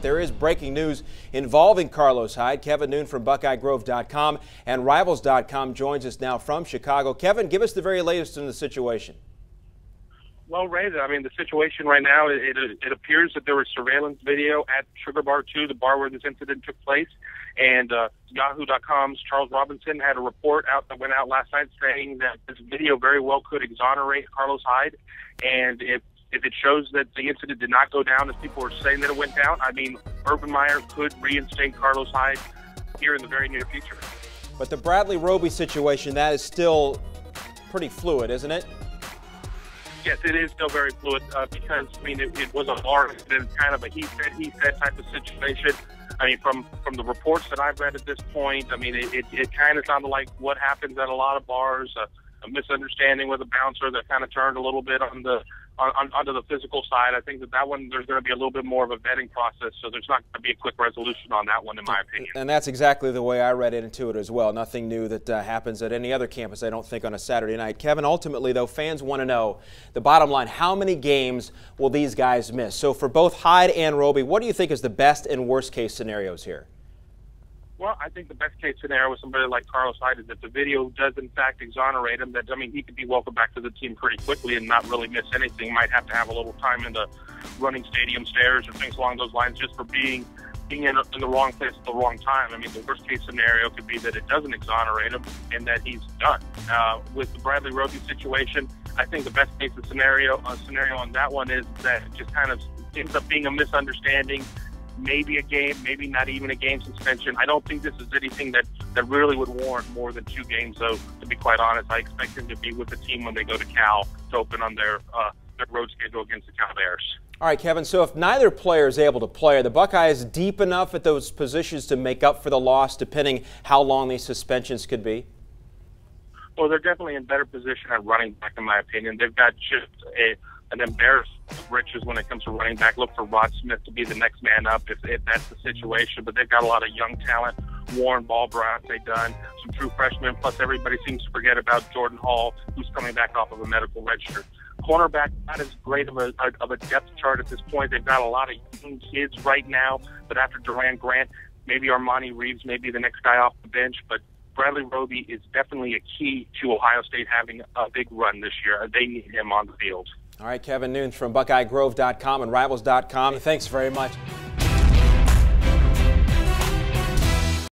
there is breaking news involving Carlos Hyde. Kevin Noon from BuckeyeGrove.com and Rivals.com joins us now from Chicago. Kevin, give us the very latest in the situation. Well, Ray, I mean, the situation right now, it appears that there was surveillance video at Sugar Bar 2, the bar where this incident took place. And Yahoo.com's Charles Robinson had a report out that went out last night saying that this video very well could exonerate Carlos Hyde. And if it shows that the incident did not go down as people were saying that it went down, I mean, Urban Meyer could reinstate Carlos Hyde here in the very near future. But the Bradley Roby situation, that is still pretty fluid, isn't it? Yes, it is still very fluid because, I mean, it was a bar incident, kind of a he said type of situation. I mean, from the reports that I've read at this point, I mean, it kind of sounded like what happens at a lot of bars, a misunderstanding with a bouncer that kind of turned a little bit onto the physical side. I think that one, there's going to be a little bit more of a vetting process, so there's not going to be a quick resolution on that one, in my opinion. And that's exactly the way I read into it as well. Nothing new that happens at any other campus, I don't think, on a Saturday night. Kevin, ultimately, though, fans want to know the bottom line. How many games will these guys miss? So for both Hyde and Roby, what do you think is the best and worst case scenarios here? Well, I think the best case scenario with somebody like Carlos Hyde is that the video does in fact exonerate him. That, I mean, he could be welcomed back to the team pretty quickly and not really miss anything. Might have to have a little time in the running stadium stairs or things along those lines just for being in the wrong place at the wrong time. I mean, the worst case scenario could be that it doesn't exonerate him and that he's done. With the Bradley Roby situation, I think the best case scenario on that one is that it just kind of ends up being a misunderstanding. Maybe a game, maybe not even a game suspension. I don't think this is anything that really would warrant more than 2 games, though, to be quite honest. I expect him to be with the team when they go to Cal to open on their road schedule against the Cal Bears. All right, Kevin, so if neither player is able to play, are the Buckeyes deep enough at those positions to make up for the loss, depending how long these suspensions could be? Well, they're definitely in better position at running back, in my opinion. They've got just an embarrassment of riches when it comes to running back. Look for Rod Smith to be the next man up if that's the situation. But they've got a lot of young talent. Warren Ball, bri'onte Dunn, some true freshmen. Plus, everybody seems to forget about Jordan Hall, who's coming back off of a medical register. Cornerback, not as great of a depth chart at this point. They've got a lot of young kids right now. But after Duran Grant, maybe Armani Reeves may be the next guy off the bench. But Bradley Roby is definitely a key to Ohio State having a big run this year. They need him on the field. All right, Kevin Noon from BuckeyeGrove.com and Rivals.com. Thanks very much.